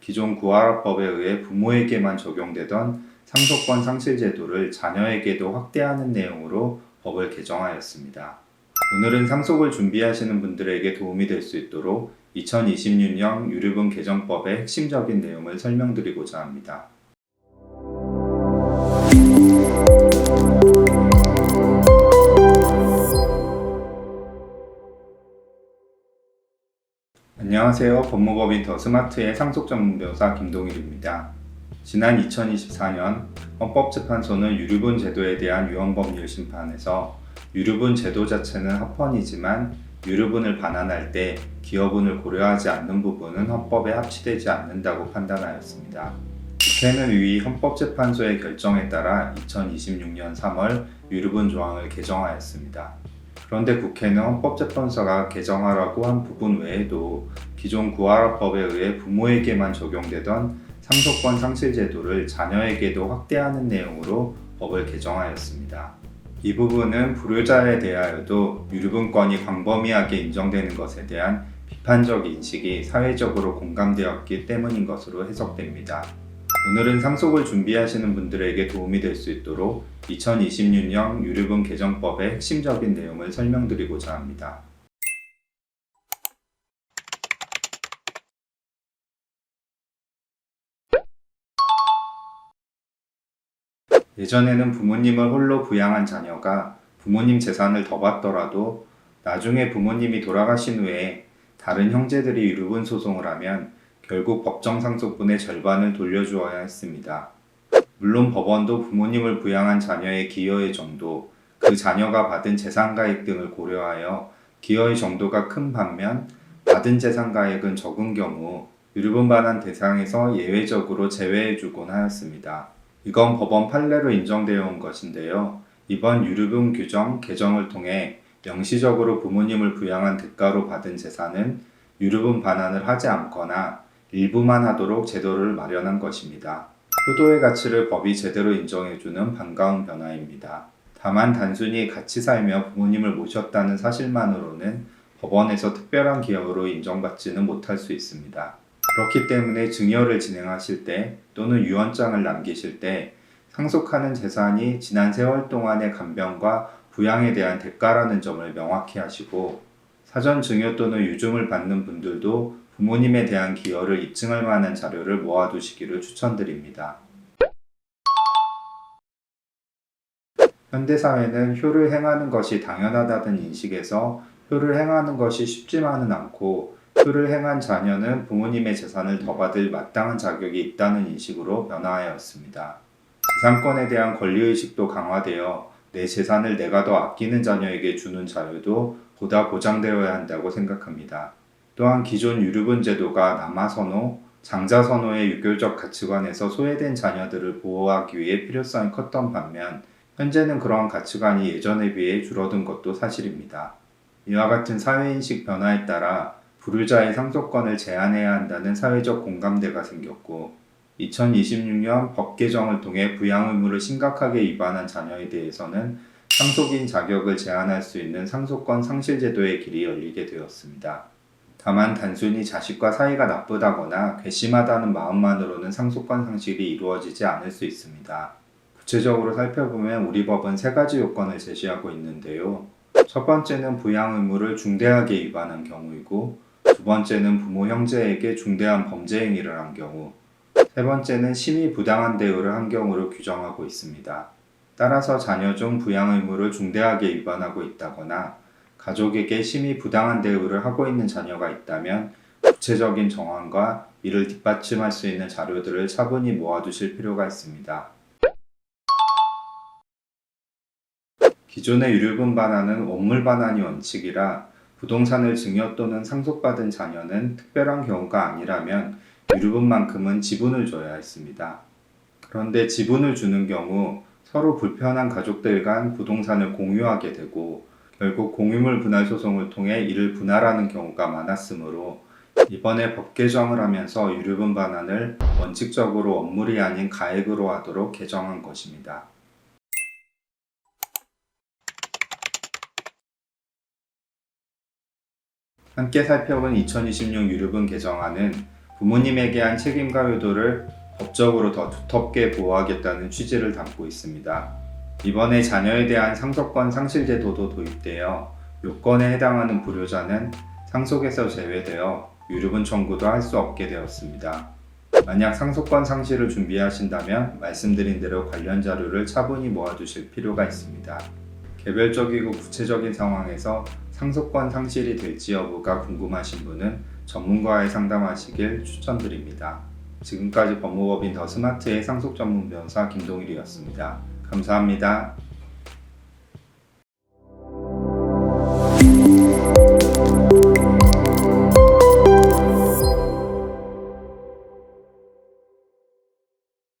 기존 구하라법에 의해 부모에게만 적용되던 상속권 상실 제도를 자녀에게도 확대하는 내용으로 법을 개정하였습니다. 오늘은 상속을 준비하시는 분들에게 도움이 될 수 있도록 2026년 유류분 개정법의 핵심적인 내용을 설명드리고자 합니다. 안녕하세요. 법무법인 더 스마트의 상속 전문 변호사 김동일입니다. 지난 2024년 헌법재판소는 유류분 제도에 대한 위헌법률 심판에서 유류분 제도 자체는 합헌이지만 유류분을 반환할 때 기여분을 고려하지 않는 부분은 헌법에 합치되지 않는다고 판단하였습니다. 국회는 위 헌법재판소의 결정에 따라 2026년 3월 유류분 조항을 개정하였습니다. 그런데 국회는 헌법재판소가 개정하라고 한 부분 외에도 기존 구하라법에 의해 부모에게만 적용되던 상속권 상실 제도를 자녀에게도 확대하는 내용으로 법을 개정하였습니다. 이 부분은 불효자에 대하여도 유류분권이 광범위하게 인정되는 것에 대한 비판적 인식이 사회적으로 공감되었기 때문인 것으로 해석됩니다. 오늘은 상속을 준비하시는 분들에게 도움이 될 수 있도록 2026년 유류분 개정법의 핵심적인 내용을 설명드리고자 합니다. 예전에는 부모님을 홀로 부양한 자녀가 부모님 재산을 더 받더라도 나중에 부모님이 돌아가신 후에 다른 형제들이 유류분 소송을 하면 결국 법정 상속분의 절반을 돌려주어야 했습니다. 물론 법원도 부모님을 부양한 자녀의 기여의 정도, 그 자녀가 받은 재산가액 등을 고려하여 기여의 정도가 큰 반면 받은 재산가액은 적은 경우 유류분 반환 대상에서 예외적으로 제외해주곤 하였습니다. 이건 법원 판례로 인정되어 온 것인데요. 이번 유류분 규정 개정을 통해 명시적으로 부모님을 부양한 대가로 받은 재산은 유류분 반환을 하지 않거나 일부만 하도록 제도를 마련한 것입니다. 효도의 가치를 법이 제대로 인정해주는 반가운 변화입니다. 다만 단순히 같이 살며 부모님을 모셨다는 사실만으로는 법원에서 특별한 기여로 인정받지는 못할 수 있습니다. 그렇기 때문에 증여를 진행하실 때 또는 유언장을 남기실 때 상속하는 재산이 지난 세월 동안의 간병과 부양에 대한 대가라는 점을 명확히 하시고 사전 증여 또는 유증을 받는 분들도 부모님에 대한 기여를 입증할 만한 자료를 모아두시기를 추천드립니다. 현대사회는 효를 행하는 것이 당연하다는 인식에서 효를 행하는 것이 쉽지만은 않고 효를 행한 자녀는 부모님의 재산을 더 받을 마땅한 자격이 있다는 인식으로 변화하였습니다. 재산권에 대한 권리의식도 강화되어 내 재산을 내가 더 아끼는 자녀에게 주는 자유도 보다 보장되어야 한다고 생각합니다. 또한 기존 유류분 제도가 남아선호, 장자선호의 유교적 가치관에서 소외된 자녀들을 보호하기 위해 필요성이 컸던 반면 현재는 그러한 가치관이 예전에 비해 줄어든 것도 사실입니다. 이와 같은 사회인식 변화에 따라 불효자의 상속권을 제한해야 한다는 사회적 공감대가 생겼고 2026년 법 개정을 통해 부양 의무를 심각하게 위반한 자녀에 대해서는 상속인 자격을 제한할 수 있는 상속권 상실 제도의 길이 열리게 되었습니다. 다만 단순히 자식과 사이가 나쁘다거나 괘씸하다는 마음만으로는 상속권 상실이 이루어지지 않을 수 있습니다. 구체적으로 살펴보면 우리 법은 세 가지 요건을 제시하고 있는데요. 첫 번째는 부양 의무를 중대하게 위반한 경우이고, 두 번째는 부모 형제에게 중대한 범죄 행위를 한 경우, 세 번째는 심히 부당한 대우를 한 경우로 규정하고 있습니다. 따라서 자녀 중 부양 의무를 중대하게 위반하고 있다거나 가족에게 심히 부당한 대우를 하고 있는 자녀가 있다면 구체적인 정황과 이를 뒷받침할 수 있는 자료들을 차분히 모아두실 필요가 있습니다. 기존의 유류분 반환은 원물 반환이 원칙이라 부동산을 증여 또는 상속받은 자녀는 특별한 경우가 아니라면 유류분만큼은 지분을 줘야 했습니다. 그런데 지분을 주는 경우 서로 불편한 가족들 간 부동산을 공유하게 되고 결국 공유물 분할 소송을 통해 이를 분할하는 경우가 많았으므로 이번에 법 개정을 하면서 유류분 반환을 원칙적으로 원물이 아닌 가액으로 하도록 개정한 것입니다. 함께 살펴본 2026 유류분 개정안은 부모님에게 한 책임과 효도를 법적으로 더 두텁게 보호하겠다는 취지를 담고 있습니다. 이번에 자녀에 대한 상속권 상실 제도도 도입되어 요건에 해당하는 불효자는 상속에서 제외되어 유류분 청구도 할 수 없게 되었습니다. 만약 상속권 상실을 준비하신다면 말씀드린 대로 관련 자료를 차분히 모아두실 필요가 있습니다. 개별적이고 구체적인 상황에서 상속권 상실이 될지 여부가 궁금하신 분은 전문가와 상담하시길 추천드립니다. 지금까지 법무법인 더 스마트의 상속 전문 변호사 김동일이었습니다. 감사합니다.